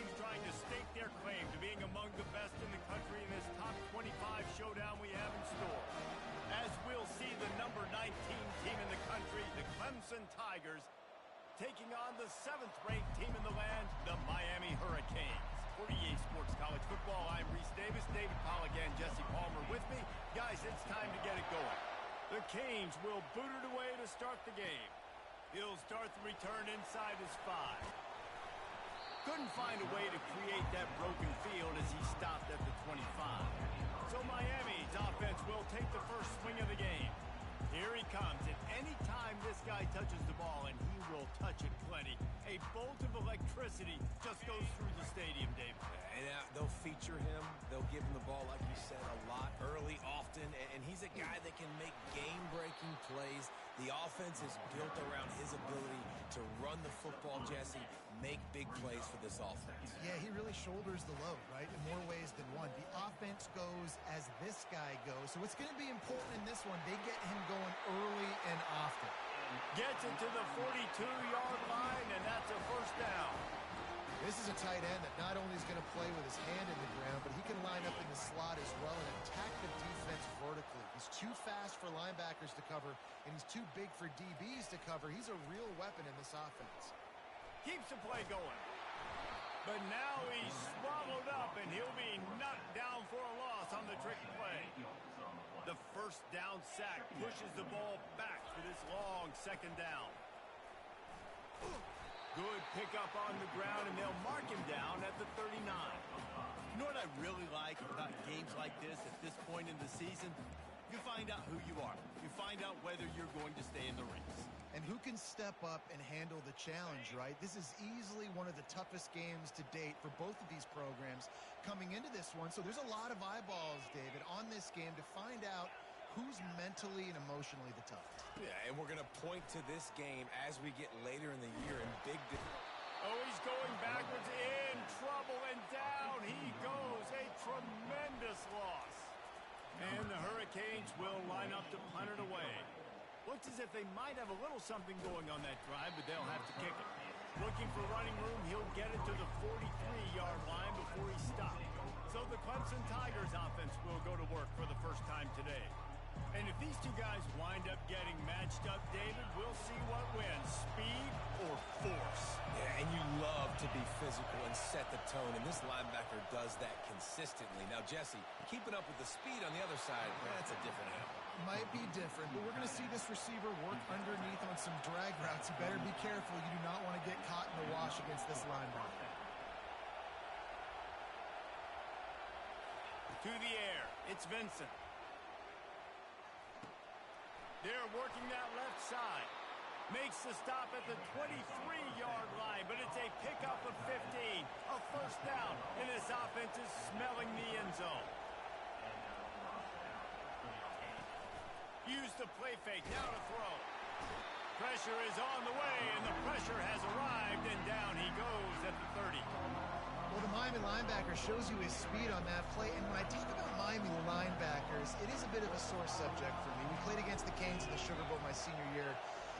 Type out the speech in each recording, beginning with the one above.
teams trying to stake their claim to being among the best in the country in this top 25 showdown we have in store. As we'll see the number 19 team in the country, the Clemson Tigers, taking on the 7th-ranked team in the land, the Miami Hurricanes. For EA Sports College Football, I'm Reese Davis, David Pollack, and Jesse Palmer with me. Guys, it's time to get it going. The Canes will boot it away to start the game. He'll start the return inside his 5. Couldn't find a way to create that broken field as he stopped at the 25. So Miami's offense will take the first swing of the game. Here he comes, and any time this guy touches the ball, and he will touch it plenty, a bolt of electricity just goes through the stadium, David. And they'll feature him. They'll give him the ball, like you said, a lot, early, often, and he's a guy that can make game-breaking plays. The offense is built around his ability to run the football, Jesse, make big plays for this offense. Yeah, he really shoulders the load, right, in more ways than one. The offense goes as this guy goes, so it's going to be important in this one. They get him going early and often. Gets it to the 42-yard line, and that's a first down. This is a tight end that not only is going to play with his hand in the ground, but he can line up in the slot as well and attack the defense vertically. He's too fast for linebackers to cover, and he's too big for DBs to cover. He's a real weapon in this offense. Keeps the play going. But now he's swallowed up, and he'll be knocked down for a loss on the trick play. The first down sack pushes the ball back for this long second down. Good pickup on the ground, and they'll mark him down at the 39. You know what I really like about games like this at this point in the season? You find out who you are. You find out whether you're going to stay in the race. And who can step up and handle the challenge, right? This is easily one of the toughest games to date for both of these programs coming into this one. So there's a lot of eyeballs, David, on this game to find out who's mentally and emotionally the toughest. Yeah, and we're going to point to this game as we get later in the year in big... Oh, he's going backwards, in trouble, and down he goes. A tremendous loss. And the Hurricanes will line up to punt it away. Looks as if they might have a little something going on that drive, but they'll have to kick it. Looking for running room, he'll get it to the 43-yard line before he stops. So the Clemson Tigers offense will go to work for the first time today. And if these two guys wind up getting matched up, David, we'll see what wins, speed or force. Yeah, and you love to be physical and set the tone, and this linebacker does that consistently. Now, Jesse, keeping up with the speed on the other side, that's a different animal. Might be different, but we're going to see this receiver work underneath on some drag routes. You better be careful. You do not want to get caught in the wash against this linebacker. To the air, it's Vincent. They're working that left side. Makes the stop at the 23-yard line, but it's a pickup of 15. A first down, and this offense is smelling the end zone. Use the play fake, now to throw. Pressure is on the way, and the pressure has arrived, and down he goes at the 30. Well, the Miami linebacker shows you his speed on that play, and when I talk about Miami linebackers, it is a bit of a sore subject for me. We played against the Canes in the Sugar Bowl my senior year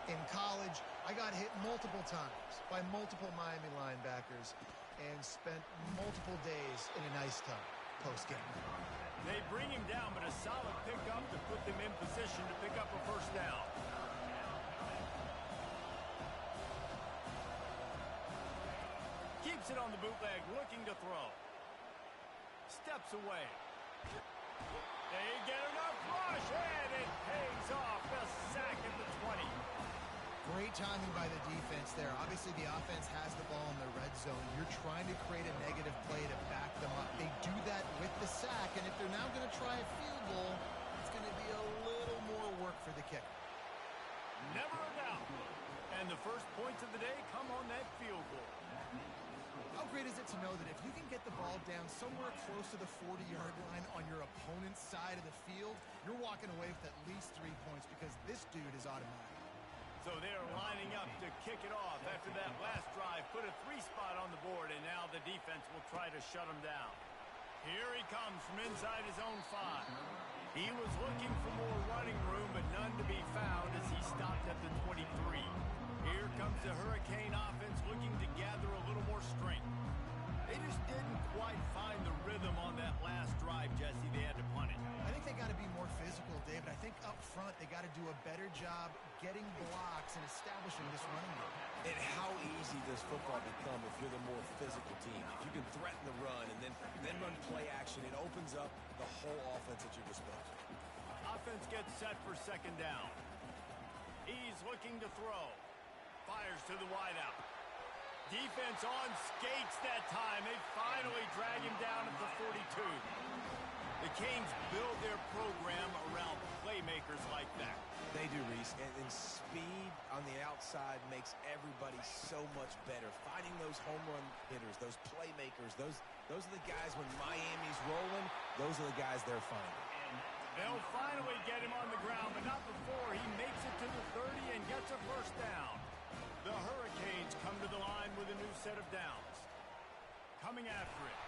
in college. I got hit multiple times by multiple Miami linebackers and spent multiple days in an ice tub post-game. They bring him down, but a solid pickup to put them in position to pick up a first down. Keeps it on the bootleg, looking to throw. Steps away. They get enough rush, and it pays off. The sack at the 20. Great timing by the defense there. Obviously, the offense has the ball in the red zone. You're trying to create a negative play to back them up. They do that with the sack, and if they're now going to try a field goal, it's going to be a little more work for the kicker. Never a doubt. And the first points of the day come on that field goal. How great is it to know that if you can get the ball down somewhere close to the 40-yard line on your opponent's side of the field, you're walking away with at least 3 points because this dude is automatic. So they're lining up to kick it off after that last drive. Put a 3-spot on the board, and now the defense will try to shut him down. Here he comes from inside his own 5. He was looking for more running room, but none to be found as he stopped at the 23. Here comes the Hurricane offense looking to gather a little more strength. They drive, Jesse, they had to punt it. I think they got to be more physical, David. I think up front they got to do a better job getting blocks and establishing this running game. And how easy does football become if you're the more physical team? If you can threaten the run and then run play action, it opens up the whole offense at your disposal. Offense gets set for second down. He's looking to throw. Fires to the wideout. Defense on skates that time. They finally drag him down at the 42. The Canes build their program around playmakers like that. They do, Reese, and speed on the outside makes everybody so much better. Finding those home run hitters, those playmakers, those are the guys when Miami's rolling, those are the guys they're finding. They'll finally get him on the ground, but not before he makes it to the 30 and gets a first down. The Hurricanes come to the line with a new set of downs. Coming after it.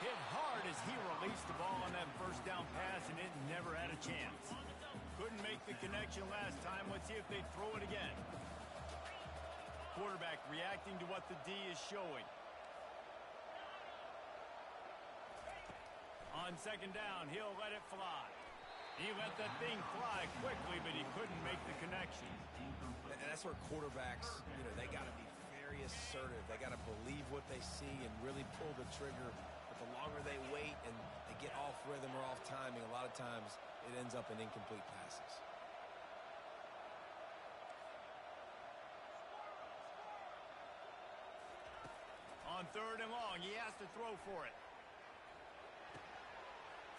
Hit hard as he released the ball on that first down pass, and it never had a chance. Couldn't make the connection last time. Let's see if they throw it again. Quarterback reacting to what the D is showing. On second down, he'll let it fly. He let that thing fly quickly, but he couldn't make the connection. And that's where quarterbacks, they got to be very assertive. They got to believe what they see and really pull the trigger. But the longer they wait and they get off rhythm or off timing, a lot of times it ends up in incomplete passes. On third and long, he has to throw for it.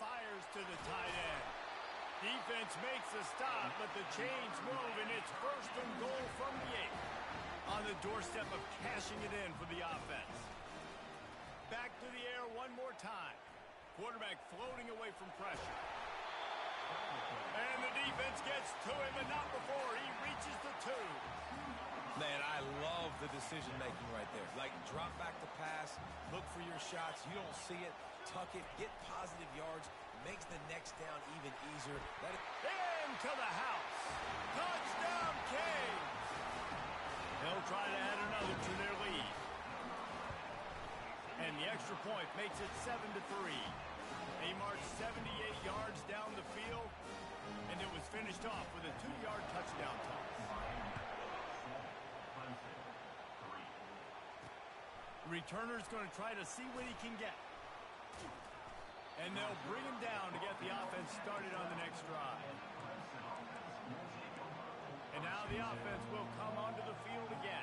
Fires to the tight end. Defense makes a stop, but the chains move, and it's first and goal from the 8. On the doorstep of cashing it in for the offense. Back to the air one more time. Quarterback floating away from pressure. And the defense gets to him, but not before he reaches the 2. Man, I love the decision-making right there. Like, drop back to pass, look for your shots. You don't see it, tuck it, get positive yards. Makes the next down even easier. Into the house. Touchdown, Canes. They'll try to add another to their lead. And the extra point makes it 7-3. They marched 78 yards down the field, and it was finished off with a 2-yard touchdown toss. Returner's going to try to see what he can get. And they'll bring him down to get the offense started on the next drive. And now the offense will come onto the field again.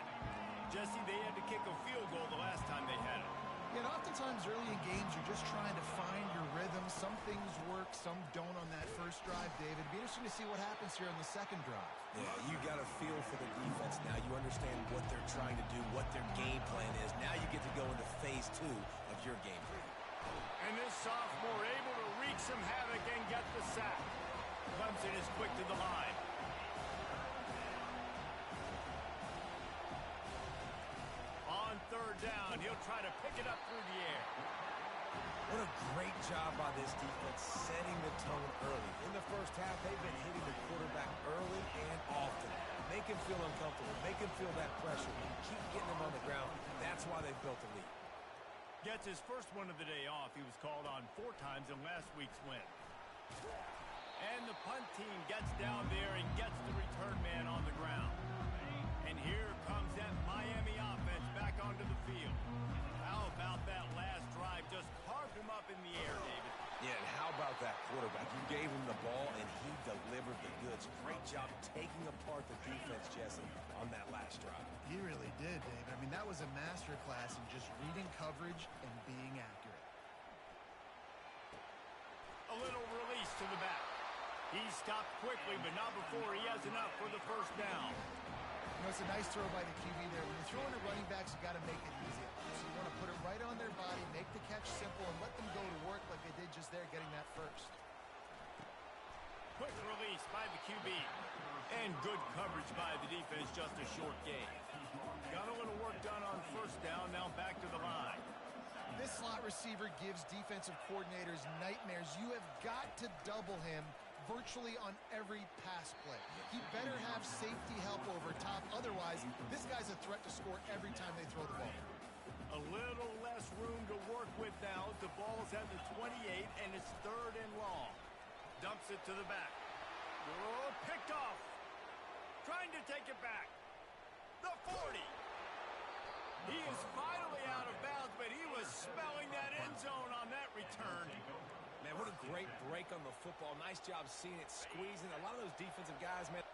Jesse, they had to kick a field goal the last time they had it. Yeah, and oftentimes early in games, you're just trying to find your rhythm. Some things work, some don't on that first drive, David. It'd be interesting to see what happens here on the second drive. Yeah, you got a feel for the defense now. You understand what they're trying to do, what their game plan is. Now you get to go into phase 2 of your game plan. And this sophomore able to wreak some havoc and get the sack. Clemson is quick to the line. On third down, he'll try to pick it up through the air. What a great job by this defense setting the tone early. In the first half, they've been hitting the quarterback early and often. Make him feel uncomfortable. Make him feel that pressure. Keep getting him on the ground. That's why they've built a lead. Gets his first one of the day off. He was called on 4 times in last week's win. And the punt team gets down there and gets the return man on the ground. And here comes that Miami offense back onto the field. How about that last drive? Just carved him up in the air, David. Yeah, and how about that quarterback? You gave him the ball, and he delivered the goods. Great job taking apart the defense, Jesse, on that last drive. He really did, David. I mean, that was a masterclass in just reading coverage and being accurate. A little release to the back. He stopped quickly, but not before he has enough for the first down. You know, it's a nice throw by the QB there. When you're throwing to running backs, you got to make it easy. So you want to put it right on their body, make the catch simple, and let them go to work like they did just there, getting that first. Quick release by the QB. And good coverage by the defense, just a short gain. Got a little work done on first down, now back to the line. This slot receiver gives defensive coordinators nightmares. You have got to double him virtually on every pass play. He better have safety help over top. Otherwise, this guy's a threat to score every time they throw the ball. A little less room to work with now. The ball ball's at the 28, and it's 3rd and long. Dumps it to the back. Oh, picked off. Trying to take it back. The 40. He is finally out of bounds, but he was smelling that end zone on that return. Man, what a great break on the football. Nice job seeing it squeezing. A lot of those defensive guys, man,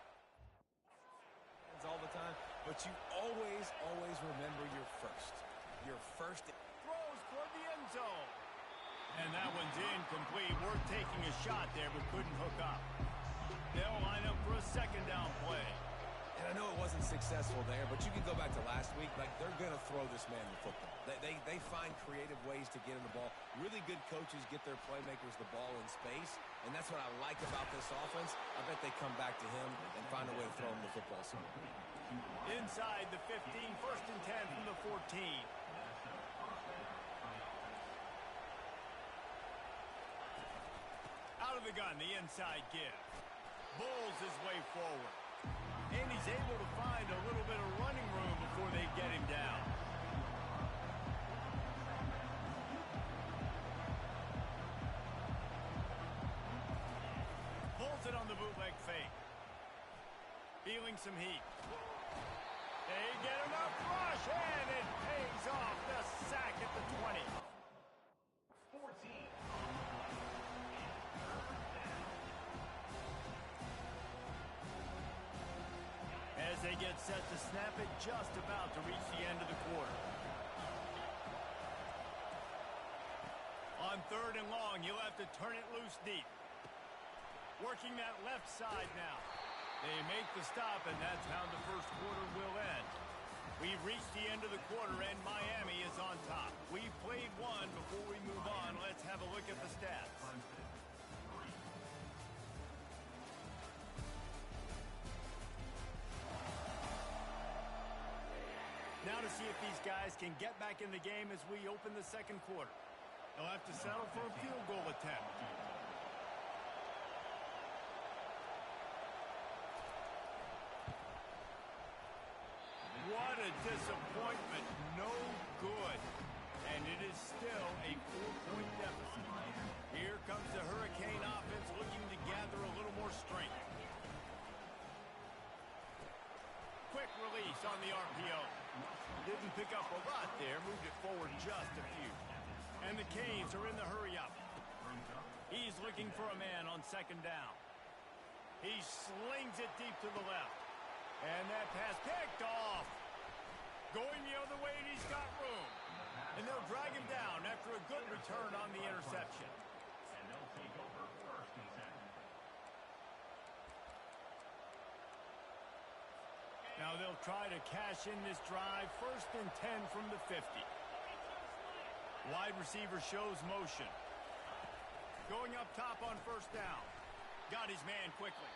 all the time, but you always remember your first. Throws toward the end zone. And that one's incomplete. Worth taking a shot there, but couldn't hook up. They'll line up for a 2nd down play. And I know it wasn't successful there, but you can go back to last week. Like, they're going to throw this man the football. They find creative ways to get him the ball. Really good coaches get their playmakers the ball in space, and that's what I like about this offense. I bet they come back to him and find a way to throw him the football somewhere. Inside the 15, 1st and 10 from the 14. Out of the gun, the inside give. Bulls his way forward. And he's able to find a little bit of running room before they get him down. Pulls it on the bootleg fake. Feeling some heat. They get enough rush, and it pays off. The sack at the 20. 14. As they get set to snap it, just about to reach the end of the quarter. On 3rd and long, you'll have to turn it loose deep. Working that left side now. They make the stop, and that's how the first quarter will end. We've reached the end of the quarter, and Miami is on top. We've played one. Before we move on, let's have a look at the stats. Now to see if these guys can get back in the game as we open the 2nd quarter. They'll have to settle for a field goal attempt. What a disappointment. No good. And it is still a 4-point deficit. Here comes the Hurricane offense looking to gather a little more strength. Quick release on the RPO. Didn't pick up a lot there. Moved it forward just a few. And the Canes are in the hurry-up. He's looking for a man on 2nd down. He slings it deep to the left. And that pass picked off. Going the other way, and he's got room. And they'll drag him down after a good return on the interception. And they'll take over 1st and 10. Now they'll try to cash in this drive. 1st and 10 from the 50. Wide receiver shows motion. Going up top on 1st down. Got his man quickly.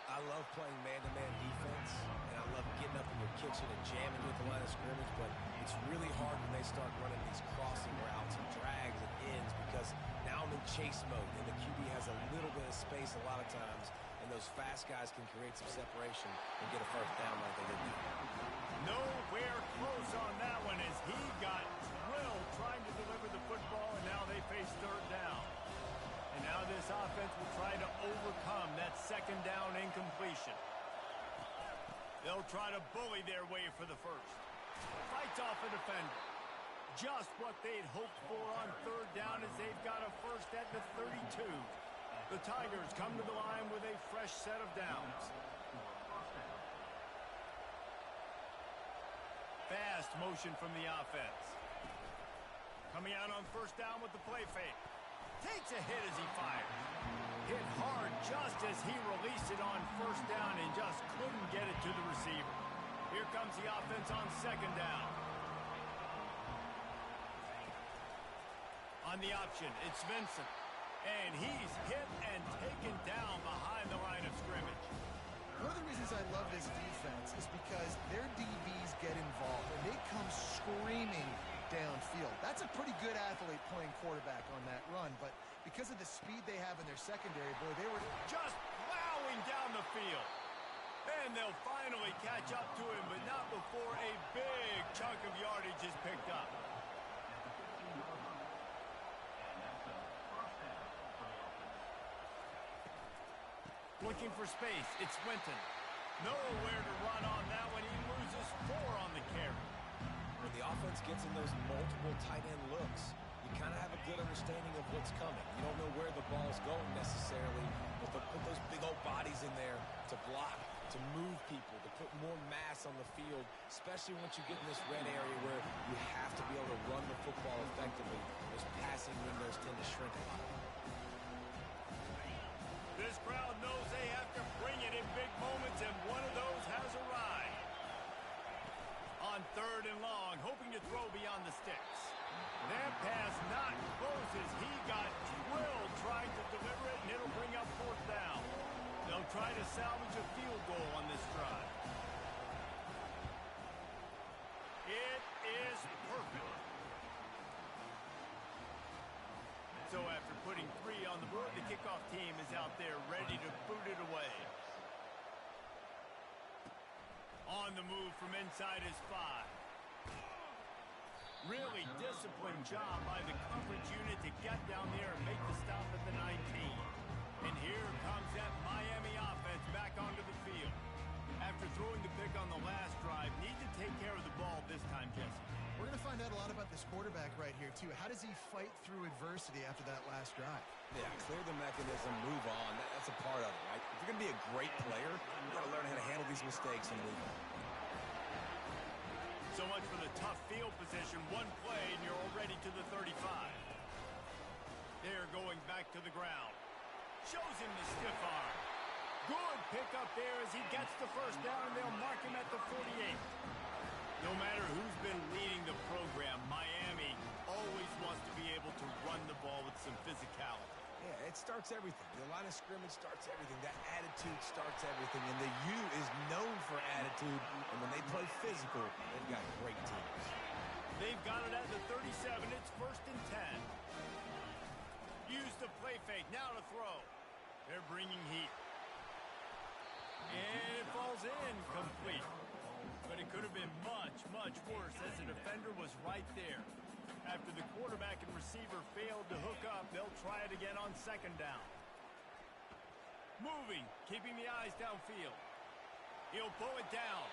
I love playing man-to-man defense, and I love getting up in your kitchen and jamming with the line of scrimmage, but it's really hard when they start running these crossing routes and drags and ends because now I'm in chase mode, and the QB has a little bit of space a lot of times, and those fast guys can create some separation and get a 1st down like they did there. Nowhere close on that one as he got drilled trying to deliver the football, and now they face 3rd down. And now this offense will try to overcome that 2nd down incompletion. They'll try to bully their way for the 1st. Fights off a defender. Just what they'd hoped for on 3rd down as they've got a 1st at the 32. The Tigers come to the line with a fresh set of downs. Fast motion from the offense. Coming out on 1st down with the play fake. Takes a hit as he fires. Hit hard just as he released it on 1st down and just couldn't get it to the receiver. Here comes the offense on 2nd down. On the option, it's Vincent. And he's hit and taken down behind the line of scrimmage. One of the reasons I love this defense is because their DBs get involved and they come screaming downfield. That's a pretty good athlete playing quarterback on that run, but because of the speed they have in their secondary, boy, they were just plowing down the field. And they'll finally catch up to him, but not before a big chunk of yardage is picked up. Looking for space. It's Swinton. Nowhere to run on that one. He loses 4 on the carry. When the offense gets in those multiple tight end looks, you kind of have a good understanding of what's coming. You don't know where the ball's going necessarily, but they'll put those big old bodies in there to block, to move people, to put more mass on the field, especially once you get in this red area where you have to be able to run the football effectively. Those passing windows tend to shrink a lot. This crowd knows they have to bring it in big moments, and one of those has arrived. On 3rd and long, hoping to throw beyond the sticks. That pass not close as he got drilled trying to deliver it, and it'll bring up 4th down. They'll try to salvage a field goal on this drive. It is perfect. So after putting 3 on the board, the kickoff team is out there ready to boot it away. On the move from inside his 5. Really disciplined job by the coverage unit to get down there and make the stop at the 19. And here comes that Miami offense back onto the field. After throwing the pick on the last drive, need to take care of the ball this time, Jesse. We're going to find out a lot about this quarterback right here, too. How does he fight through adversity after that last drive? Yeah, clear the mechanism, move on. That's a part of it, right? If you're going to be a great player, you've got to learn how to handle these mistakes and move on. So much for the tough field position. One play, and you're already to the 35. They're going back to the ground. Shows him the stiff arm. Good pickup there as he gets the 1st down, and they'll mark him at the 48. No matter who's been leading the program, Miami always wants to be able to run the ball with some physicality. Yeah, it starts everything. The line of scrimmage starts everything. That attitude starts everything. And the U is known for attitude. And when they play physical, they've got great teams. They've got it at the 37. It's 1st and 10. Use the play fake. Now to throw. They're bringing heat. And it falls in complete. But it could have been much, much worse as the defender was right there. After the quarterback and receiver failed to hook up, they'll try it again on 2nd down. Moving, keeping the eyes downfield. He'll pull it down.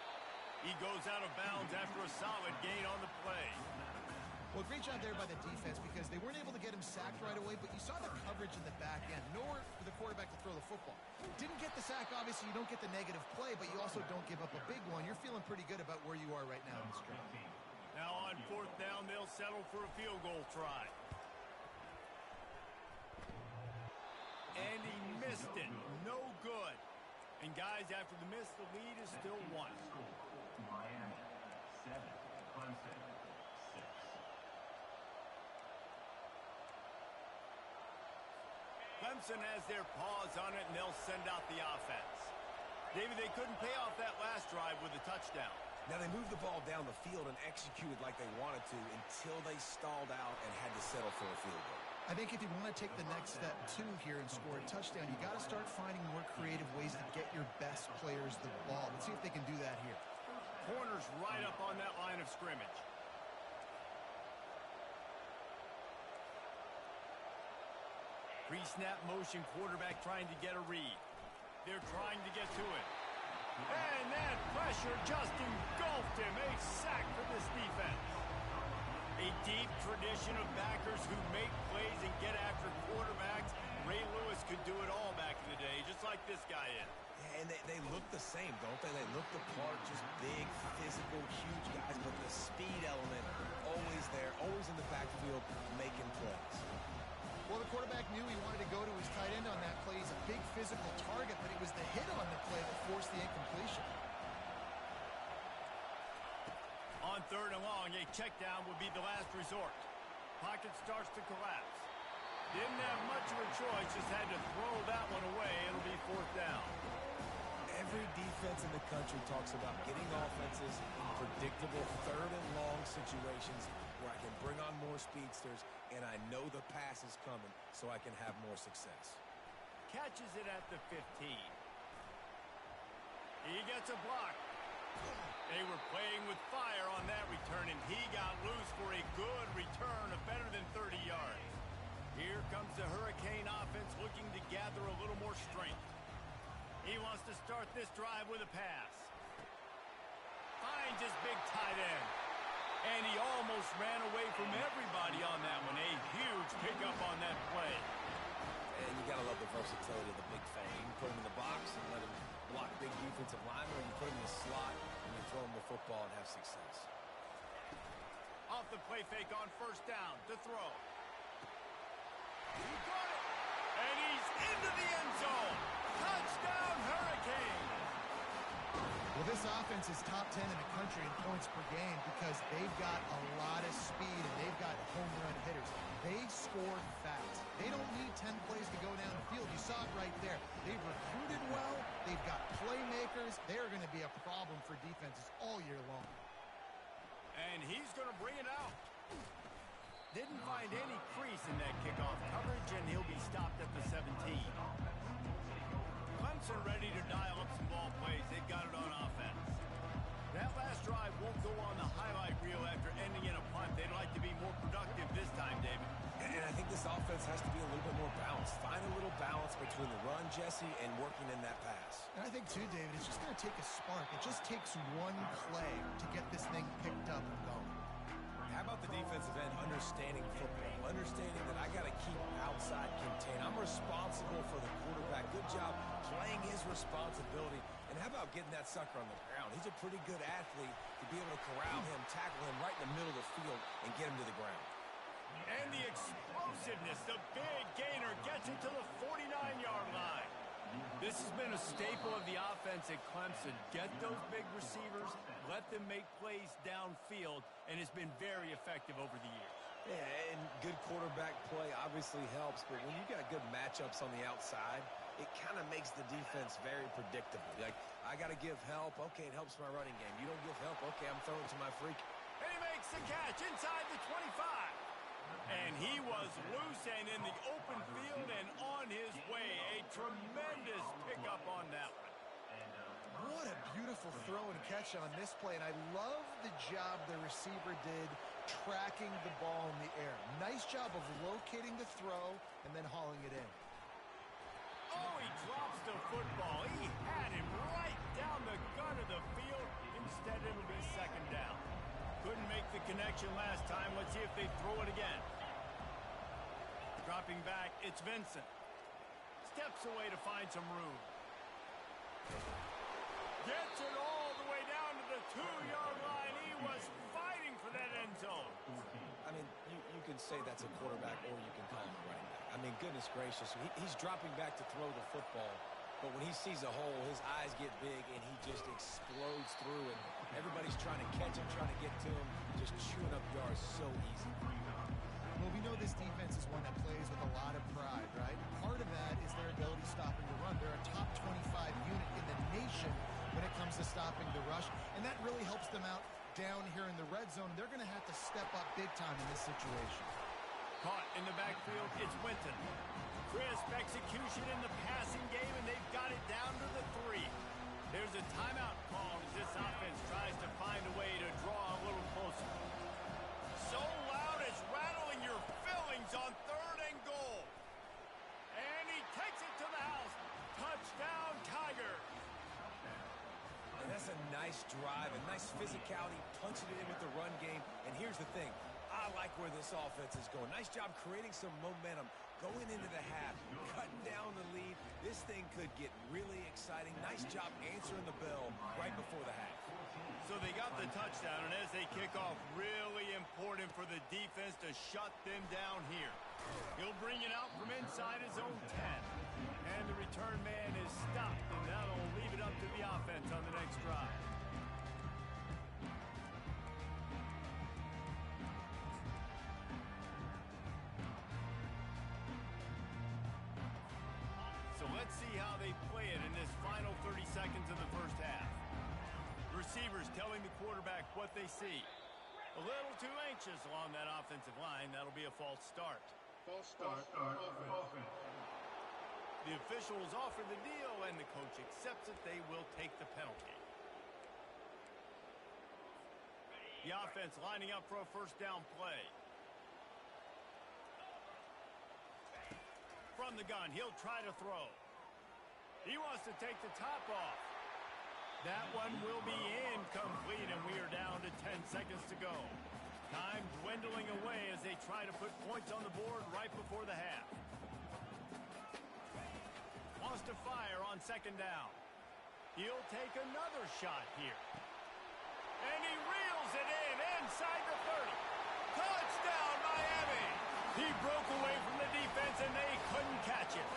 He goes out of bounds after a solid gain on the play. Well, great job there by the defense because they weren't able to get him sacked right away, but you saw the coverage in the back end. Nowhere for the quarterback to throw the football. Didn't get the sack, obviously you don't get the negative play, but you also don't give up a big one. You're feeling pretty good about where you are right now in this game. Now on 4th down, they'll settle for a field goal try. And he missed it. No good. And guys, after the miss, the lead is still 1. Miami 7, Clemson 6. Clemson has their paws on it, and they'll send out the offense. David, they couldn't pay off that last drive with a touchdown. Now, they moved the ball down the field and executed like they wanted to until they stalled out and had to settle for a field goal. I think if you want to take the next step, too, here and score a touchdown, you got to start finding more creative ways to get your best players the ball. Let's see if they can do that here. Corners right up on that line of scrimmage. Pre-snap motion, quarterback trying to get a read. They're trying to get to it. And that pressure just engulfed him. A sack for this defense. A deep tradition of backers who make plays and get after quarterbacks. Ray Lewis could do it all back in the day, just like this guy is. Yeah, and they look the same, don't they? They look the part, just big, physical, huge guys, but the speed element always there, always in the backfield, making plays. Well, the quarterback knew he wanted to go to his tight end on that play. He's a big physical target, but it was the hit on the play that forced the incompletion. On 3rd and long, a check down would be the last resort. Pocket starts to collapse. Didn't have much of a choice, just had to throw that one away. It'll be 4th down. Every defense in the country talks about getting offenses in predictable 3rd and long situations where I can bring on more speedsters and I know the pass is coming so I can have more success. Catches it at the 15. He gets a block. They were playing with fire on that return, and he got loose for a good return of better than 30 yards. Here comes the Hurricane offense looking to gather a little more strength. wants to start this drive with a pass. Finds his big tight end. And he almost ran away from everybody on that one. A huge pickup on that play. And you got to love the versatility of the big fella. You can put him in the box and let him block big defensive linemen, or you put him in the slot and you throw him the football and have success. Off the play fake on first down to throw. He got it. And he's into the end zone. Touchdown, Hurricane. Well, this offense is top 10 in the country in points per game because they've got a lot of speed and they've got home run hitters. They score fast. They don't need 10 plays to go down the field. You saw it right there. They've recruited well. They've got playmakers. They're going to be a problem for defenses all year long. And he's going to bring it out. Didn't find any crease in that kickoff coverage, and he'll be stopped at the 17. Clemson ready to dial up some ball plays. They've got it on offense. That last drive won't go on the highlight reel after ending in a punt. They'd like to be more productive this time, David. And I think this offense has to be a little bit more balanced. Find a little balance between the run, Jesse, and working in that pass. And I think, too, David, it's just going to take a spark. It just takes one play to get this thing picked up and going. How about the defensive end understanding football, understanding that I got to keep outside contained. I'm responsible for the quarterback. Good job playing his responsibility. And how about getting that sucker on the ground? He's a pretty good athlete to be able to corral him, tackle him right in the middle of the field, and get him to the ground. And the explosiveness, the big gainer gets it to the 49-yard line. This has been a staple of the offense at Clemson. Get those big receivers, let them make plays downfield, and it's been very effective over the years. Yeah, and good quarterback play obviously helps, but when you got good matchups on the outside, it kind of makes the defense very predictable. Like, I got to give help. Okay, it helps my running game. You don't give help. Okay, I'm throwing to my freak. And he makes the catch inside the 25. And he was loose and in the open field and on his way. A tremendous pickup on that one. What a beautiful throw and catch on this play. And I love the job the receiver did tracking the ball in the air. Nice job of locating the throw and then hauling it in. Oh, he drops the football. He had him right down the gut of the field. Instead, it'll be second down. Couldn't make the connection last time. Let's see if they throw it again. Dropping back, it's Vincent. Steps away to find some room. Gets it all the way down to the 2-yard line. He was fighting for that end zone. I mean, you can say that's a quarterback or you can call him a running back. I mean, goodness gracious. He's dropping back to throw the football, but when he sees a hole, his eyes get big and he just explodes through it. Everybody's trying to catch him, trying to get to him, just chewing up yards so easy. Well, we know this defense is one that plays with a lot of pride, right? Part of that is their ability stopping the run. They're a top 25 unit in the nation when it comes to stopping the rush, and that really helps them out down here in the red zone. They're going to have to step up big time in this situation. Caught in the backfield, it's Winton. Crisp execution in the passing game, and they've got it down to the 3. There's a timeout call as this offense tries to find a way to draw a little closer. So loud it's rattling your fillings on 3rd and goal. And he takes it to the house. Touchdown, Tigers. And that's a nice drive, a nice physicality, punching it in with the run game. And here's the thing. I like where this offense is going. Nice job creating some momentum, going into the half, cutting down the lead. This thing could get really exciting. Nice job answering the bell right before the half. So they got the touchdown, and as they kick off, really important for the defense to shut them down here. He'll bring it out from inside his own 10. And the return man is stopped, and that'll leave it up to the offense on the next drive. So let's see how they play it in this final 30 seconds of the first half. Receivers telling the quarterback what they see. A little too anxious along that offensive line. That'll be a false start. False start. Offense. The officials offer the deal, and the coach accepts it. They will take the penalty. The offense lining up for a first down play. From the gun, he'll try to throw. He wants to take the top off. That one will be incomplete, and we are down to 10 seconds to go. Time dwindling away as they try to put points on the board right before the half. Wants to fire on second down. He'll take another shot here. And he reels it in inside the 30. Touchdown, Miami! He broke away from the defense, and they couldn't catch it.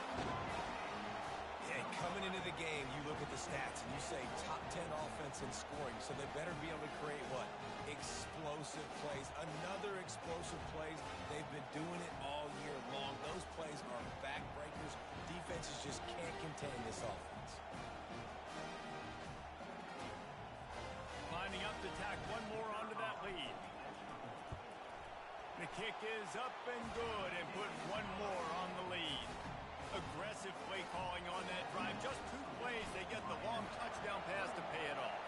Yeah, coming into the game, you look at the stats, and you say top 10 offense in scoring, so they better be able to create what? Explosive plays. Another explosive plays. They've been doing it all year long. Those plays are backbreakers. Defenses just can't contain this offense. Lining up to tack one more onto that lead. The kick is up and good and put one more on the lead. Aggressive play calling on that drive. Just 2 plays, they get the long touchdown pass to pay it off.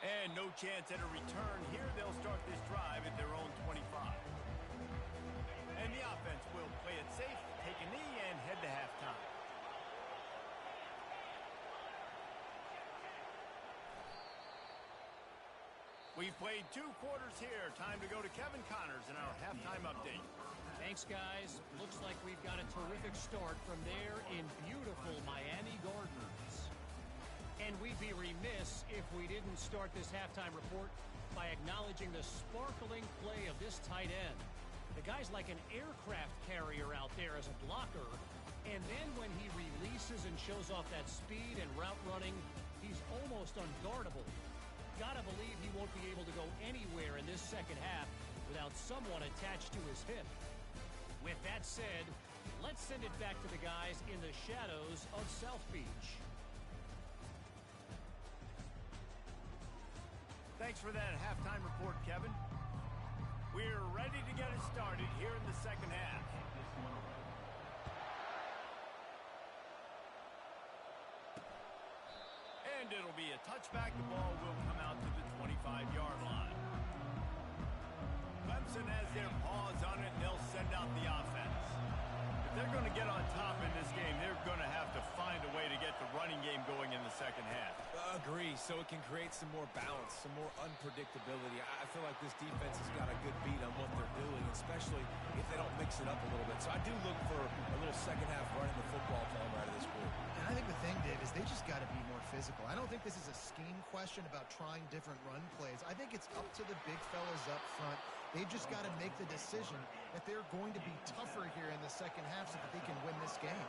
And no chance at a return here. They'll start this drive at their own 25. And the offense will play it safe, take a knee, and head to halftime. We've played 2 quarters here. Time to go to Kevin Connors in our halftime update. Thanks, guys. Looks like we've got a terrific start from there in beautiful Miami Gardens. And we'd be remiss if we didn't start this halftime report by acknowledging the sparkling play of this tight end. The guy's like an aircraft carrier out there as a blocker. And then when he releases and shows off that speed and route running, he's almost unguardable. Gotta believe he won't be able to go anywhere in this second half without someone attached to his hip. With that said, let's send it back to the guys in the shadows of South Beach. Thanks for that halftime report, Kevin. We're ready to get it started here in the second half. And it'll be a touchback. The ball will come out to the 25-yard line. Clemson has their paws on it. They'll send out the offense. If they're going to get on top in this game, they're going to have to find a way to get the running game going in the second half. Agree, so it can create some more balance, some more unpredictability. I feel like this defense has got a good beat on what they're doing, especially if they don't mix it up a little bit. So I do look for a little second half running the football from out of this group. And I think the thing, Dave, is they just got to be more physical. I don't think this is a scheme question about trying different run plays. I think it's up to the big fellas up front. They've just got to make the decision that they're going to be tougher here in the second half so that they can win this game.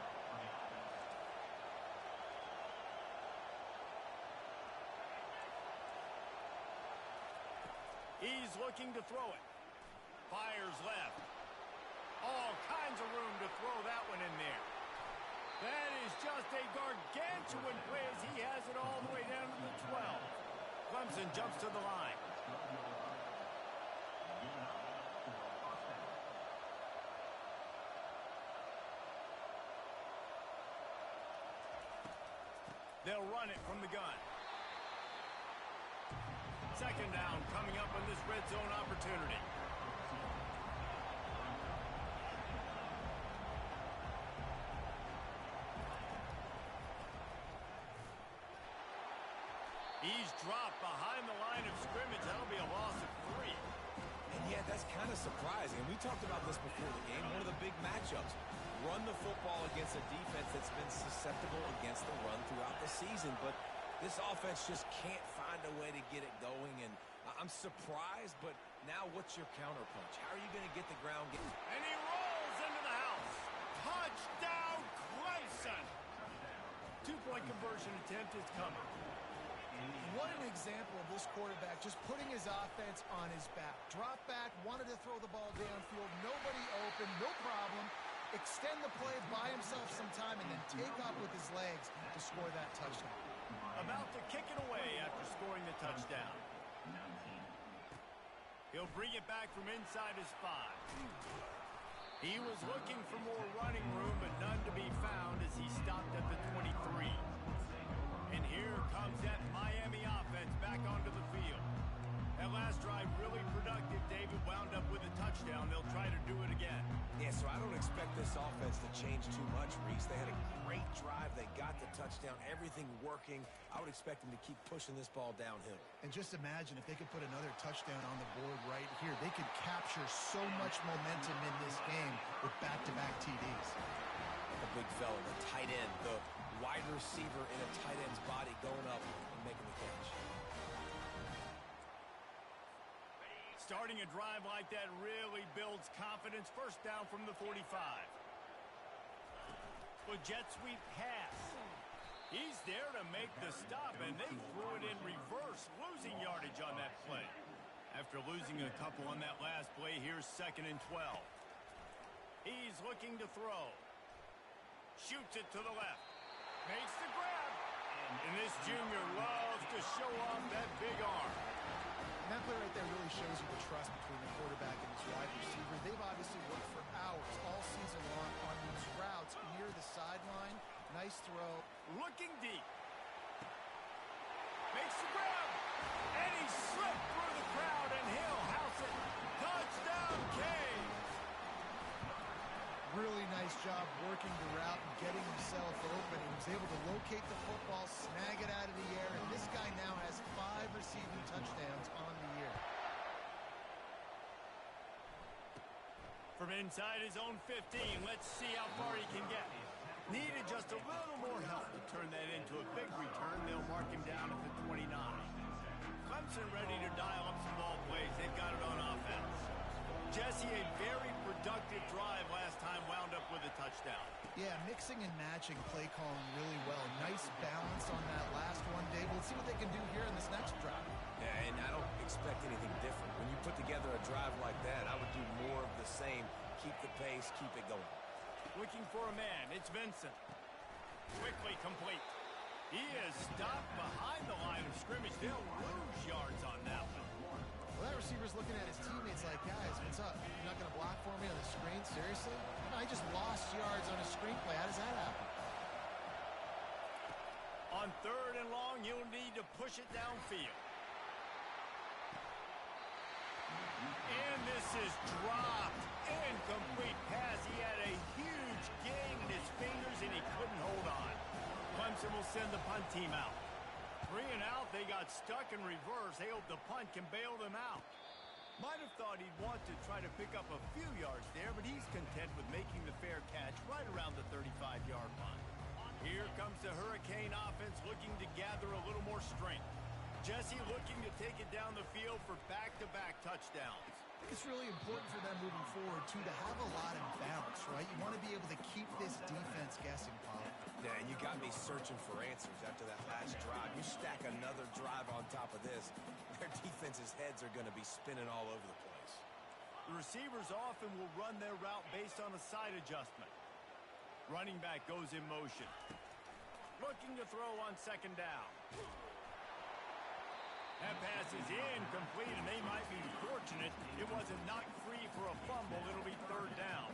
He's looking to throw it. Fires left. All kinds of room to throw that one in there. That is just a gargantuan play as he has it all the way down to the 12. Clemson jumps to the line. They'll run it from the gun. Second down coming up on this red zone opportunity. He's dropped behind the line of scrimmage. That'll be a loss of 3. And yet, that's kind of surprising. And we talked about this before the game. One of the big matchups. Run the football against a defense that's been susceptible against the run throughout the season. But this offense just can't find a way to get it going. And I'm surprised, but now what's your counterpunch? How are you going to get the ground game? And he rolls into the house. Touchdown, Clemson. 2-point conversion attempt is coming. What an example of this quarterback just putting his offense on his back. Drop back, wanted to throw the ball downfield, nobody open, no problem. Extend the play, buy himself some time, and then take off with his legs to score that touchdown. About to kick it away after scoring the touchdown. He'll bring it back from inside his 5. He was looking for more running room, but none to be found as he stopped at the 23. And here comes that Miami offense back onto the field. That last drive really productive. David wound up with a touchdown. touchdown, they'll try to do it again. Yeah, so I don't expect this offense to change too much, Reese. They had a great drive. They got the touchdown, everything working. I would expect them to keep pushing this ball downhill. And just imagine if they could put another touchdown on the board right here. They could capture so much momentum in this game with back-to-back TDs. The big fella, the tight end, the wide receiver in a tight end's body going up and making the catch. Starting a drive like that really builds confidence. First down from the 45. Well, jet sweep pass. He's there to make the stop, and they threw it in reverse, losing yardage on that play. After losing a couple on that last play, here's 2nd and 12. He's looking to throw. Shoots it to the left. Makes the grab. And this junior loves to show off that big arm. And that play right there really shows you the trust between the quarterback and his wide receiver. They've obviously worked for hours all season long on these routes near the sideline. Nice throw. Looking deep. Makes the grab. And he slipped through the crowd, and he'll house it. Touchdown, Canes. Really nice job working the route and getting himself open. He was able to locate the football, snag it out of the air, and this guy now has 5 receiving touchdowns on the year. From inside his own 15, let's see how far he can get. Needed just a little more help to turn that into a big return. They'll mark him down at the 29. Clemson ready to dial up some ball plays. They've got it on offense. Jesse, a very productive drive last time, wound up with a touchdown. Yeah, mixing and matching play calling really well. Nice balance on that last one, Dave. Let's see what they can do here in this next drive. Yeah, and I don't expect anything different. When you put together a drive like that, I would do more of the same. Keep the pace, keep it going. Looking for a man. It's Vincent. Quickly complete. He is stopped behind the line of scrimmage. They'll lose yards on that one. Well, that receiver's looking at his teammates like, guys, what's up? You're not going to block for me on the screen? Seriously? No, I just lost yards on a screen play. How does that happen? On 3rd and long, you'll need to push it downfield. And this is dropped. Incomplete pass. He had a huge gain in his fingers, and he couldn't hold on. Clemson will send the punt team out. 3 and out, they got stuck in reverse. They hope the punt can bail them out. Might have thought he'd want to try to pick up a few yards there, but he's content with making the fair catch right around the 35-yard line. Here comes the Hurricane offense looking to gather a little more strength. Jesse looking to take it down the field for back-to-back touchdowns. It's really important for them moving forward, too, to have a lot of balance, right? You want to be able to keep this defense guessing, Paul. Yeah, and you got me searching for answers after that last drive. You stack another drive on top of this, their defense's heads are going to be spinning all over the place. The receivers often will run their route based on a side adjustment. Running back goes in motion. Looking to throw on 2nd down. That pass is incomplete, and they might be fortunate it wasn't knocked free for a fumble. It'll be 3rd down.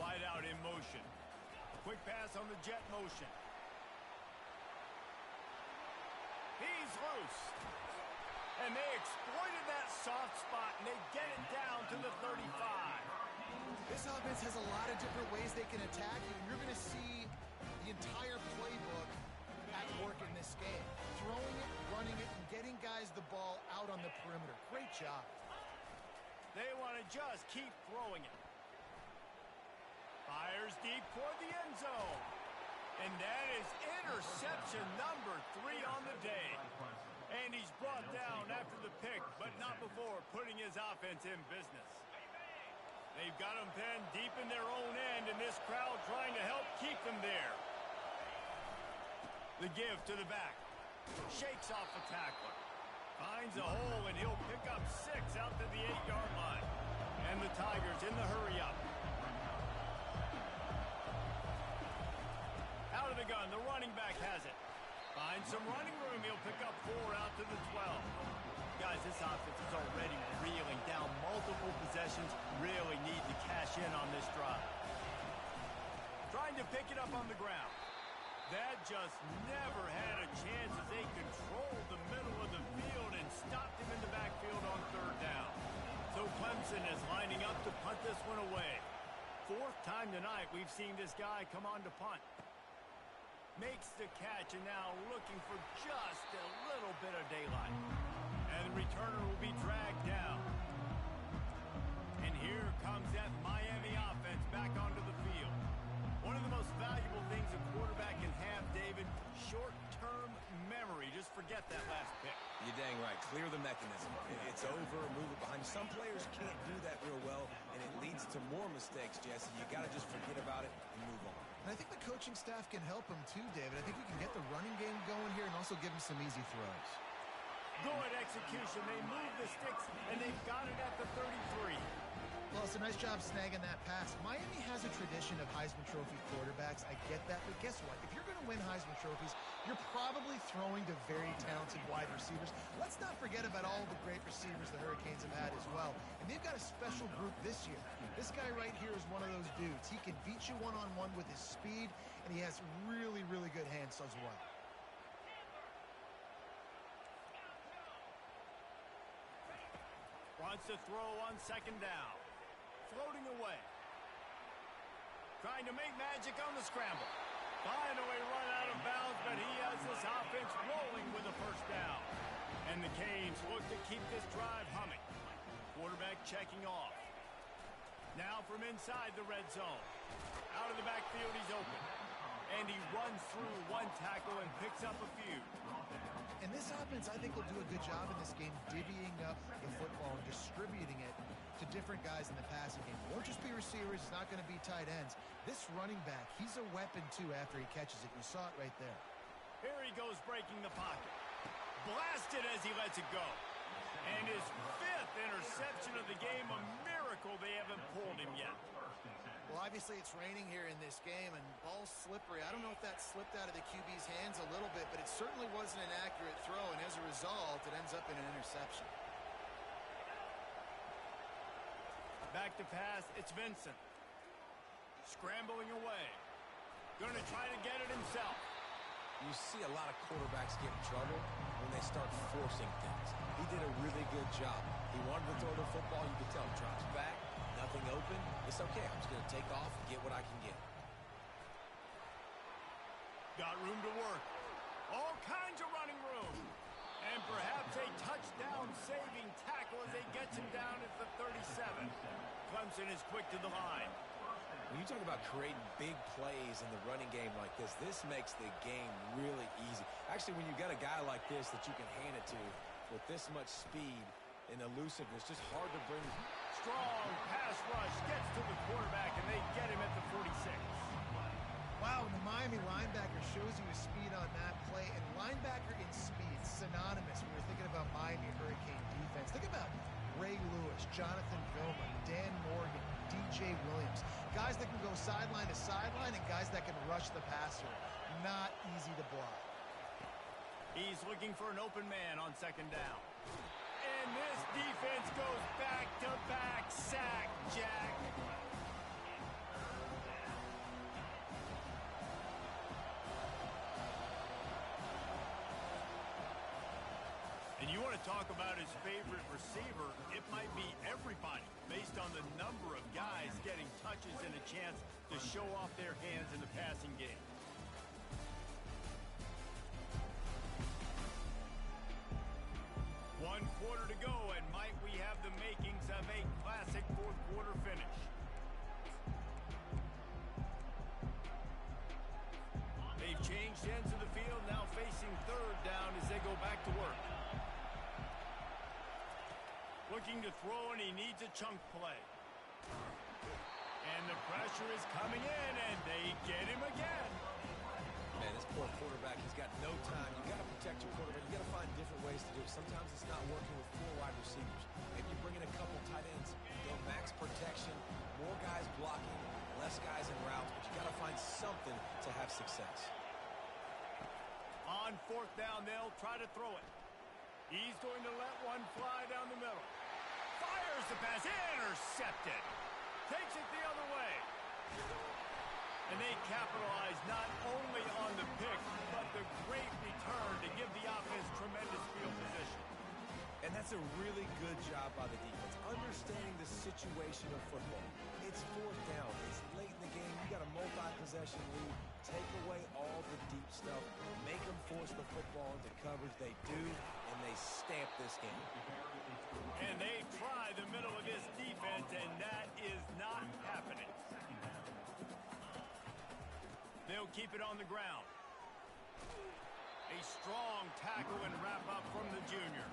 Wide out in motion. Quick pass on the jet motion. He's loose. And they exploited that soft spot, and they get it down to the 35. This offense has a lot of different ways they can attack you, and you're going to see the entire playbook at work in this game. Throwing it, running it, and getting guys the ball out on the perimeter. Great job. They want to just keep throwing it. Fires deep toward the end zone. And that is interception number 3 on the day. And he's brought down after the pick, but not before putting his offense in business. They've got him penned deep in their own end, and this crowd trying to help keep them there. The give to the back. Shakes off the tackler. Finds a hole, and he'll pick up 6 out to the 8-yard line. And the Tigers in the hurry-up. Out of the gun, the running back has it. Finds some running room. He'll pick up 4 out to the 12. Guys, this offense is already reeling down multiple possessions. Really need to cash in on this drive. Trying to pick it up on the ground. That just never had a chance as they controlled the middle of the field and stopped him in this one away. Fourth time tonight we've seen this guy come on to punt. Makes the catch and now looking for just a little bit of daylight. And the returner will be dragged down. And here comes that Miami offense back onto the field. One of the most valuable things a quarterback can have, David, short-term memory. Just forget that last pick. You're dang right. Clear the mechanism. It's over, move it behind you. Some players can't do that real well, and it leads to more mistakes, Jesse. You got to just forget about it and move on. And I think the coaching staff can help him too, David. I think we can get the running game going here and also give him some easy throws. Good execution. They move the sticks, and they've got it at the 33. Well, it's a nice job snagging that pass. Miami has a tradition of Heisman Trophy quarterbacks. I get that, but guess what? If you're going to win Heisman Trophies, you're probably throwing to very talented wide receivers. Let's not forget about all the great receivers the Hurricanes have had as well. And they've got a special group this year. This guy right here is one of those dudes. He can beat you one-on-one with his speed, and he has really, really good hands as well. Wants to throw on second down. Floating away. Trying to make magic on the scramble. Finally run out of bounds, but he has this offense rolling with a first down. And the Canes look to keep this drive humming. Quarterback checking off. Now from inside the red zone. Out of the backfield, he's open. And he runs through one tackle and picks up a few. And this offense, I think, will do a good job in this game divvying up the football and distributing it to different guys in the passing game. It won't just be receivers. It's not going to be tight ends. This running back, he's a weapon, too, after he catches it. You saw it right there. Here he goes breaking the pocket. Blasted as he lets it go. And his fifth interception of the game, a miracle they haven't pulled him yet. Well, obviously it's raining here in this game, and ball's slippery. I don't know if that slipped out of the QB's hands a little bit, but it certainly wasn't an accurate throw, and as a result, it ends up in an interception. Back to pass, it's Vincent. Scrambling away. Going to try to get it himself. You see a lot of quarterbacks get in trouble when they start forcing things. He did a really good job. He wanted to throw the football. You could tell he drops back, nothing open. It's okay. I'm just going to take off and get what I can get. Got room to work. All kinds of running room. And perhaps a touchdown-saving tackle as they gets him down at the 37. Clemson is quick to the line. When you talk about creating big plays in the running game like this makes the game really easy. Actually, when you got a guy like this that you can hand it to with this much speed and elusiveness, just hard to bring. Strong pass rush gets to the quarterback, and they get him at the 46. Wow, the Miami linebacker shows you his speed on that play, and linebacker in speed, synonymous when you're thinking about Miami Hurricane defense. Think about Ray Lewis, Jonathan Vilma, Dan Morgan, DJ Williams. Guys that can go sideline to sideline and guys that can rush the passer. Not easy to block. He's looking for an open man on second down. And this defense goes back-to-back sack, Jack. And you want to talk about his favorite receiver, it might be everybody, based on the number of guys getting touches and a chance to show off their hands in the passing game. One quarter to go, and might we have the makings of a classic fourth quarter finish. They've changed ends of the field, now facing third down as they go back to work. Looking to throw, and he needs a chunk play. And the pressure is coming in, and they get him again. Man, this poor quarterback, he's got no time. You got to protect your quarterback. You got to find different ways to do it. Sometimes it's not working with 4 wide receivers. Maybe you bring in a couple tight ends. Go max protection, more guys blocking, less guys in routes, but you got to find something to have success. On fourth down, they'll try to throw it. He's going to let one fly down the middle. Fires the pass, intercepted. Takes it the other way. And they capitalize not only on the pick, but the great return to give the offense tremendous field position. And that's That's a really good job by the defense, understanding the situation of football. It's fourth down. It's late in the game. You got a multi-possession lead. Take away all the deep stuff. Make them force the football into coverage. They do, and they stamp this game. And they try the middle of this defense, and that is not happening. They'll keep it on the ground. A strong tackle and wrap-up from the junior.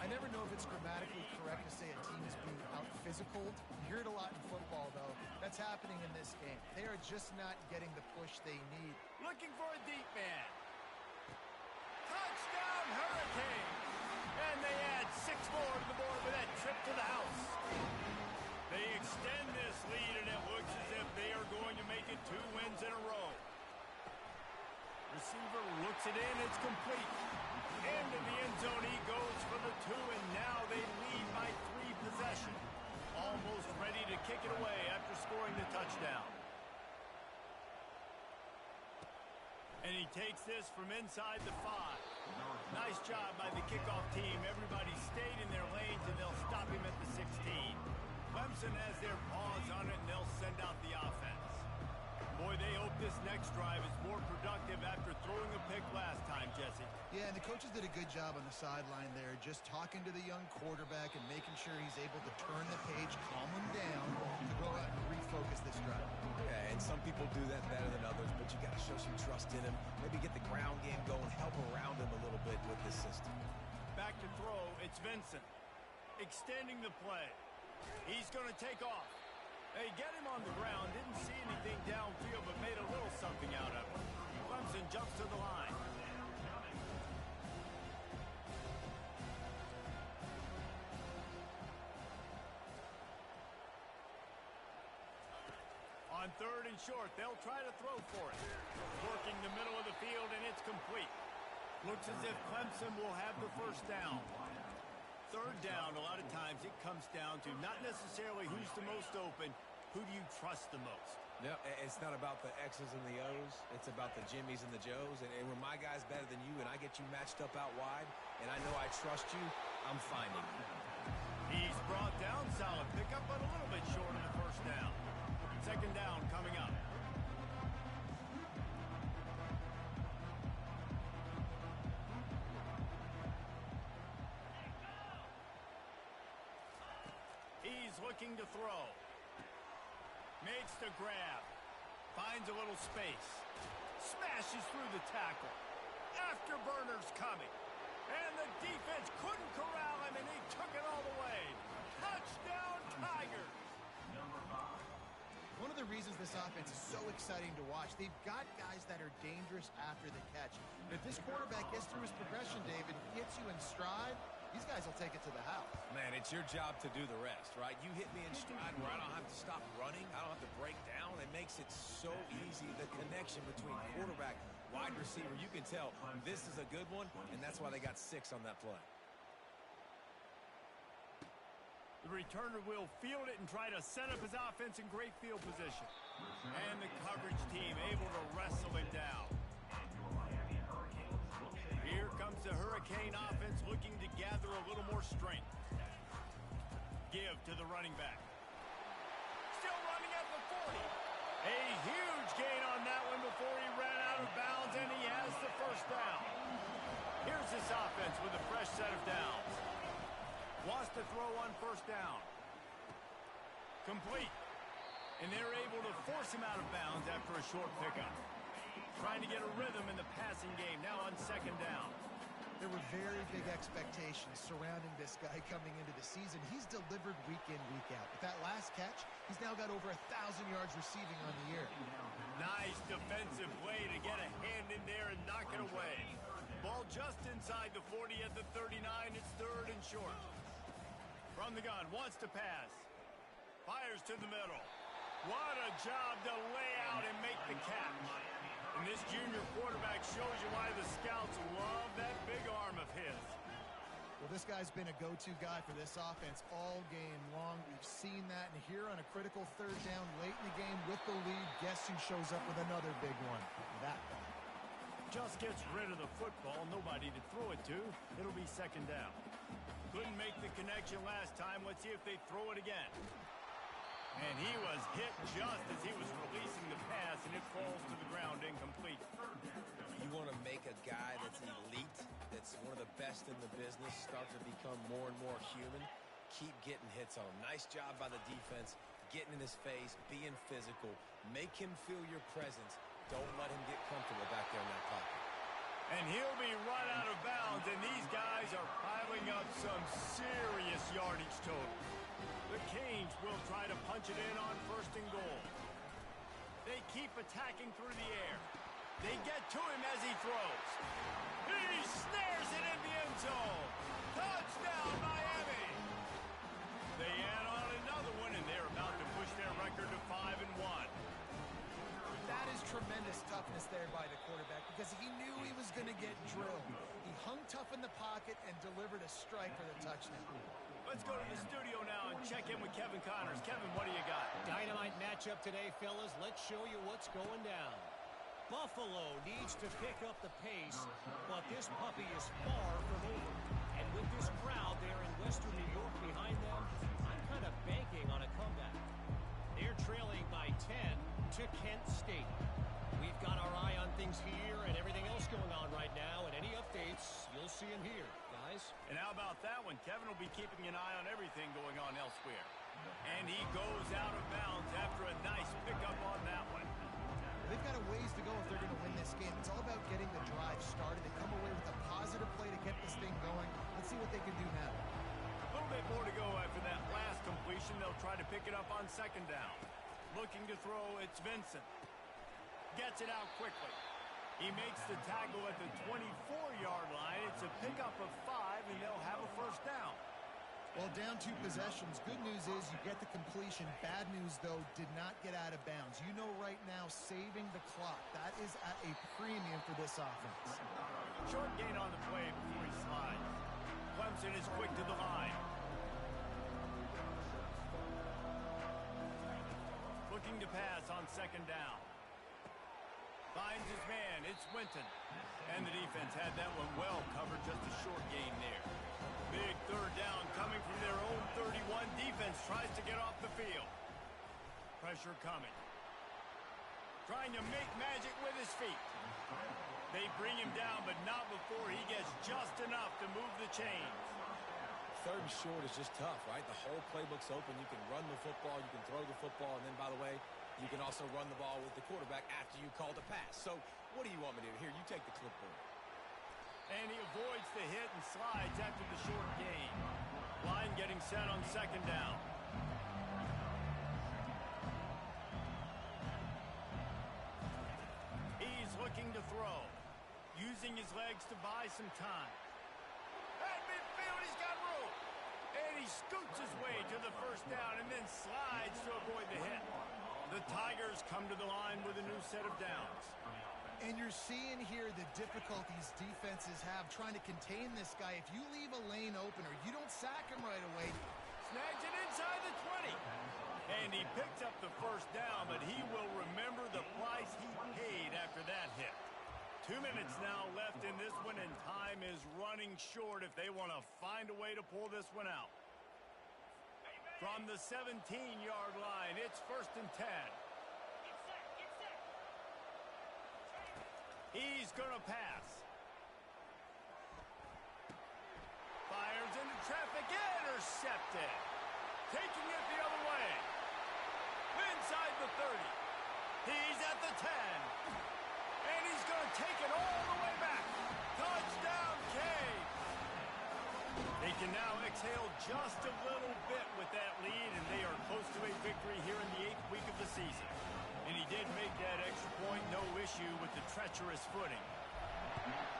I never know if it's grammatically correct to say a team is being out-physicaled. You hear it a lot in football, though. That's happening in this game. They are just not getting the push they need. Looking for a deep man. Touchdown, Hurricane! And they add 6 more to the board with that trip to the house. They extend this lead, and it looks as if they are going to make it 2 wins in a row. Receiver looks it in. It's complete. Into the end zone he goes for the 2, and now they lead by 3 possessions. Almost ready to kick it away after scoring the touchdown. And he takes this from inside the 5. Nice job by the kickoff team. Everybody stayed in their lanes, and they'll stop him at the 16. Clemson has their paws on it, and they'll send out the offense. Boy, they hope this next drive is more productive after throwing a pick last time, Jesse. Yeah, and the coaches did a good job on the sideline there, just talking to the young quarterback and making sure he's able to turn the page, calm him down, to go out and refocus this drive. Yeah, and some people do that better than others, but you got to show some trust in him. Maybe get the ground game going, help around him a little bit with this system. Back to throw, it's Vincent. Extending the play. He's going to take off. They get him on the ground, didn't see anything downfield, but made a little something out of it. Clemson jumps to the line. On 3rd and short, they'll try to throw for it. Working the middle of the field, and it's complete. Looks as if Clemson will have the first down. 3rd down, a lot of times it comes down to not necessarily who's the most open, who do you trust the most? Yep, it's not about the X's and the O's. It's about the Jimmies and the Joes. And when my guy's better than you and I get you matched up out wide, and I know I trust you, I'm finding you. He's brought down, solid pickup, but a little bit short of the first down. 2nd down coming up. He's looking to throw. Makes the grab. Finds a little space. Smashes through the tackle. Afterburner's coming. And the defense couldn't corral him, and he took it all the way. Touchdown, Tigers! One of the reasons this offense is so exciting to watch, they've got guys that are dangerous after the catch. And if this quarterback gets through his progression, David, gets you in stride, these guys will take it to the house. Man, it's your job to do the rest, right? You hit me in stride where I don't have to stop running. I don't have to break down. It makes it so easy. The connection between quarterback, wide receiver, you can tell this is a good one, and that's why they got 6 on that play. The returner will field it and try to set up his offense in great field position. And the coverage team able to wrestle him down. Here comes the Hurricane offense looking to gather a little more strength. Give to the running back. Still running at the 40. A huge gain on that one before he ran out of bounds, and he has the first down. Here's this offense with a fresh set of downs. Wants to throw on 1st down. Complete. And they're able to force him out of bounds after a short pickup. Trying to get a rhythm in the passing game now on 2nd down. There were very big expectations surrounding this guy coming into the season. He's delivered week in, week out. With that last catch, he's now got over 1,000 yards receiving on the year. Nice defensive play to get a hand in there and knock it away. Ball just inside the 40 at the 39. It's 3rd and short. From the gun, wants to pass. Fires to the middle. What a job to lay out and make the catch. And this junior quarterback shows you why the scouts love that big arm of his. Well, this guy's been a go-to guy for this offense all game long. We've seen that, and here on a critical 3rd down late in the game with the lead, guess who shows up with another big one? That guy. Just gets rid of the football, nobody to throw it to. It'll be 2nd down. Couldn't make the connection last time. Let's see if they throw it again. And he was hit just as he was releasing the pass, and it falls to the ground incomplete. You want to make a guy that's elite, that's one of the best in the business, start to become more and more human. Keep getting hits on him. Nice job by the defense, getting in his face, being physical. Make him feel your presence. Don't let him get comfortable back there in that pocket. And he'll be run out of bounds, and these guys are piling up some serious yardage total. The Canes will try to punch it in on 1st and goal. They keep attacking through the air. They get to him as he throws. He snares it in the end zone. Touchdown, Miami! They add on another one, and they're about to push their record to 5-1. That is tremendous toughness there by the quarterback because he knew he was going to get drilled. He hung tough in the pocket and delivered a strike for the touchdown. Let's go to the studio now and check in with Kevin Connors. Kevin, what do you got? Dynamite matchup today, fellas. Let's show you what's going down. Buffalo needs to pick up the pace, but this puppy is far from over. And with this crowd there in Western New York behind them, I'm kind of banking on a comeback. They're trailing by 10 to Kent State. We've got our eye on things here and everything else going on right now, and any updates, you'll see them here, guys. And how about that one? Kevin will be keeping an eye on everything going on elsewhere. And he goes out of bounds after a nice pickup on that one. They've got a ways to go if they're going to win this game. It's all about getting the drive started. They come away with a positive play to get this thing going. Let's see what they can do now. A little bit more to go after that last completion. They'll try to pick it up on 2nd down. Looking to throw, it's Vincent. Gets it out quickly. He makes the tackle at the 24-yard line. It's a pickup of 5, and they'll have a 1st down. Well, down 2 possessions. Good news is you get the completion. Bad news, though, did not get out of bounds. You know right now, saving the clock. That is at a premium for this offense. Short gain on the play before he slides. Clemson is quick to the line. Looking to pass on 2nd down. Finds his man. It's Winton. And the defense had that one well covered. Just a short gain there. Big 3rd down coming from their own 31. Defense tries to get off the field. Pressure coming. Trying to make magic with his feet. They bring him down, but not before he gets just enough to move the chains. 3rd and short is just tough, right? The whole playbook's open. You can run the football, you can throw the football, and then, by the way, you can also run the ball with the quarterback after you call the pass. So what do you want me to do? Here, you take the clipboard. And he avoids the hit and slides after the short gain. Line getting set on 2nd down. He's looking to throw. Using his legs to buy some time. At midfield, he's got room. And he scoots his way to the 1st down and then slides to avoid the hit. The Tigers come to the line with a new set of downs. And you're seeing here the difficulties defenses have trying to contain this guy. If you leave a lane open or you don't sack him right away. Snags it inside the 20. And he picks up the 1st down, but he will remember the price he paid after that hit. 2 minutes now left in this one, and time is running short if they want to find a way to pull this one out. From the 17-yard line, it's 1st and 10. He's going to pass. Fires into traffic, intercepted. Taking it the other way. Inside the 30. He's at the 10. And he's going to take it all the way back. Touchdown, Canes. They can now exhale just a little bit with that lead, and they are close to a victory here in the 8th week of the season. And he did make that extra point, no issue with the treacherous footing.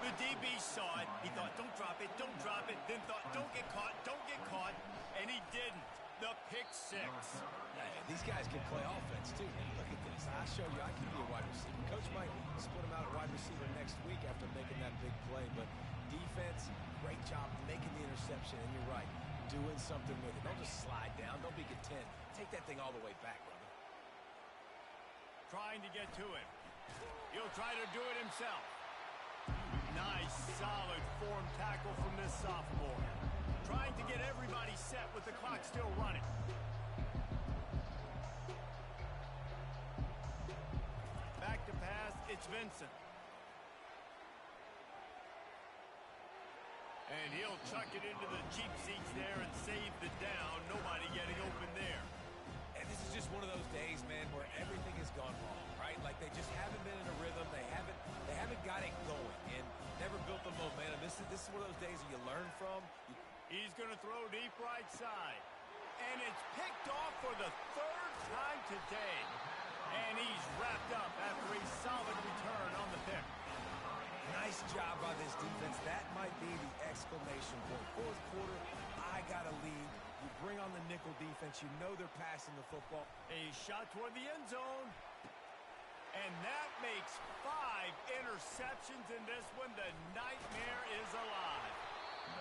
The DB saw it. He thought, don't drop it, then thought, don't get caught, and he didn't. The pick 6. These guys can play offense, too. Man, look at this. I'll show you I can be a wide receiver. Coach might split him out at wide receiver next week after making that big play, but defense, great job making the interception, and you're right, doing something with it. Don't just slide down. Don't be content. Take that thing all the way back, brother. Trying to get to him. He'll try to do it himself. Nice, solid form tackle from this sophomore. Trying to get everybody set with the clock still running. Back to pass, it's Vincent. And he'll chuck it into the cheap seats there and save the down. Nobody getting open there. And this is just one of those days, man, where everything has gone wrong, right? Like they just haven't been in a rhythm. They haven't got it going and never built the momentum. This is one of those days that you learn from. He's going to throw deep right side. And it's picked off for the third time today. And he's wrapped up after a solid return on the pick. Nice job by this defense. That might be the exclamation point. Fourth quarter, I got a lead. You bring on the nickel defense. You know they're passing the football. A shot toward the end zone. And that makes 5 interceptions in this one. The nightmare is alive.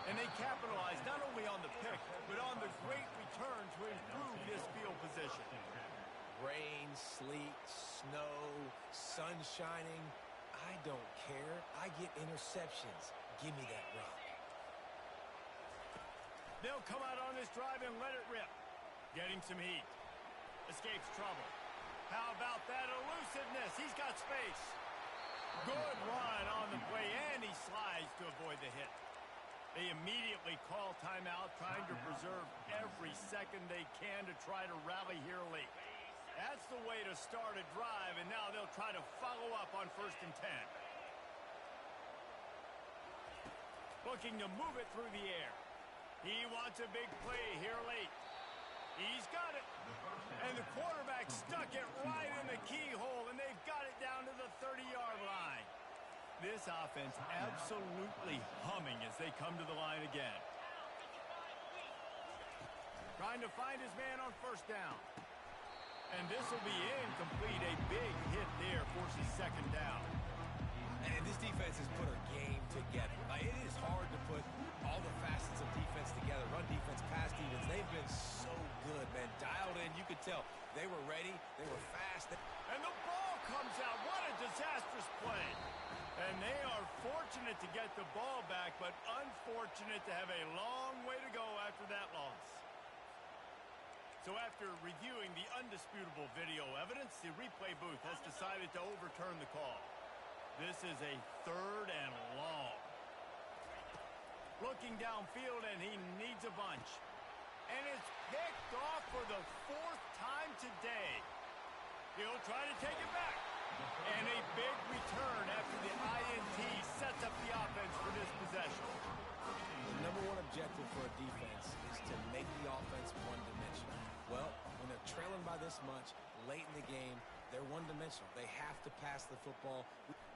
And they capitalize not only on the pick, but on the great return to improve this field position. Rain, sleet, snow, sun shining. I don't care. I get interceptions. Give me that rock. They'll come out on this drive and let it rip. Getting some heat. Escapes trouble. How about that elusiveness? He's got space. Good run on the play, and he slides to avoid the hit. They immediately call timeout, trying to preserve every second they can to try to rally here late. That's the way to start a drive, and now they'll try to follow up on 1st and 10. Looking to move it through the air. He wants a big play here late. He's got it. And the quarterback stuck it right in the keyhole, and they've got it down to the 30-yard line. This offense absolutely humming as they come to the line again. Trying to find his man on 1st down. And this will be incomplete. A big hit there forces 2nd down. And this defense has put a game together. It is hard to put all the facets of defense together. Run defense, pass defense. They've been so good, man. Dialed in. You could tell they were ready. They were fast. And the ball comes out. What a disastrous play. And they are fortunate to get the ball back, but unfortunate to have a long way to go after that loss. So after reviewing the undisputable video evidence, the replay booth has decided to overturn the call. This is a 3rd and long. Looking downfield, and he needs a bunch. And it's picked off for the 4th time today. He'll try to take it back. And a big return after the INT sets up the offense for this possession. The number one objective for a defense is to make the offense one-dimensional. Well, when they're trailing by this much late in the game, they're one-dimensional. They have to pass the football.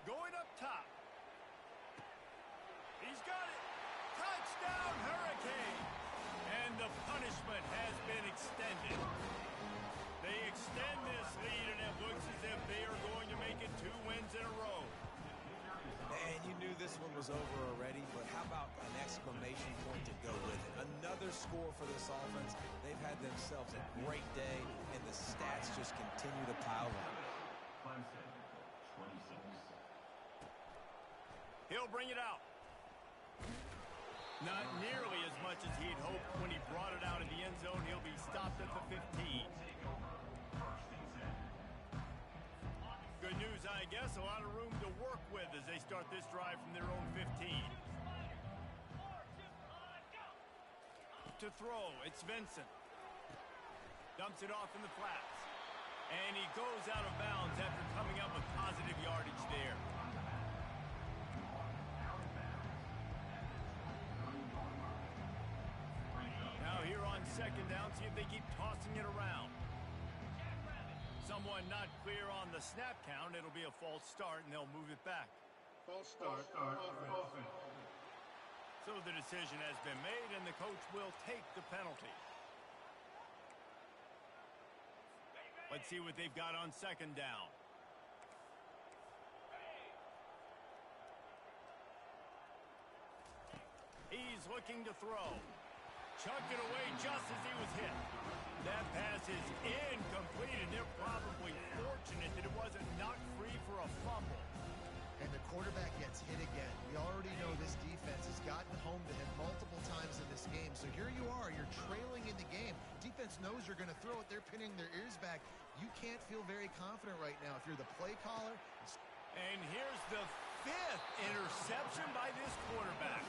Going up top. He's got it. Touchdown, Hurricane. And the punishment has been extended. They extend this lead, and it looks as if they are going to make it 2 wins in a row. And you knew this one was over already, but how about an exclamation point to go with it? Another score for this offense. They've had themselves a great day, and the stats just continue to pile on. He'll bring it out. Not nearly as much as he'd hoped when he brought it out in the end zone. He'll be stopped at the 15. Good news, I guess. A lot of room to work with as they start this drive from their own 15. To throw, it's Vincent. Dumps it off in the flats. And he goes out of bounds after coming up with positive yardage there. Now here on 2nd down, see if they keep tossing it around. Someone not clear on the snap count. It'll be a false start, and they'll move it back. False start offense. So the decision has been made, and the coach will take the penalty. Let's see what they've got on 2nd down. He's looking to throw. Chucked it away just as he was hit. That pass is incomplete, and they're probably fortunate that it wasn't knocked free for a fumble. And the quarterback gets hit again. We already know this defense has gotten home to him multiple times in this game, so are going to throw it. They're pinning their ears back. You can't feel very confident right now if you're the play caller. And here's the 5th interception by this quarterback.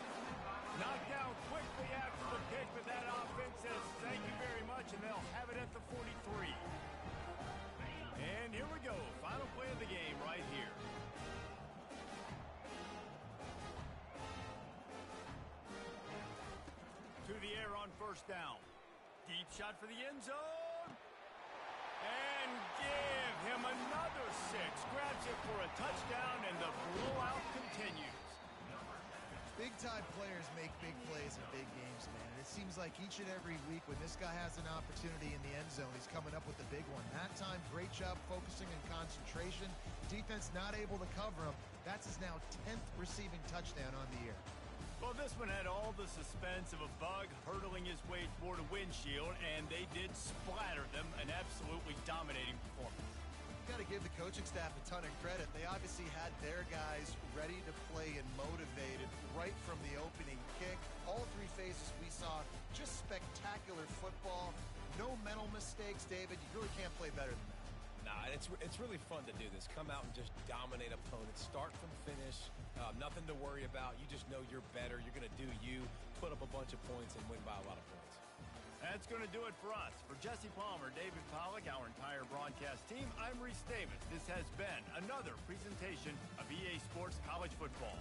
Knocked down quickly after the pick, but that offense says thank you very much, and they'll have it at the 43. And here we go. Final play of the game right here. To the air on first down. Deep shot for the end zone. And give him another 6. Grabs it for a touchdown, and the blowout continues. Big-time players make big plays in big games, man. And it seems like each and every week when this guy has an opportunity in the end zone, he's coming up with the big one. That time, great job focusing and concentration. Defense not able to cover him. That's his now 10th receiving touchdown on the year. Well, this one had all the suspense of a bug hurtling his way toward a windshield, and they did splatter them. An absolutely dominating performance. Got to give the coaching staff a ton of credit. They obviously had their guys ready to play and motivated right from the opening kick. All 3 phases we saw, just spectacular football. No mental mistakes, David. You really can't play better than that. Nah, it's really fun to do this. Come out and just dominate opponents. Start from finish. Nothing to worry about. You just know you're better. You're going to do you, put up a bunch of points, and win by a lot of points. That's going to do it for us. For Jesse Palmer, David Pollack, our entire broadcast team, I'm Reese Davis. This has been another presentation of EA Sports College Football.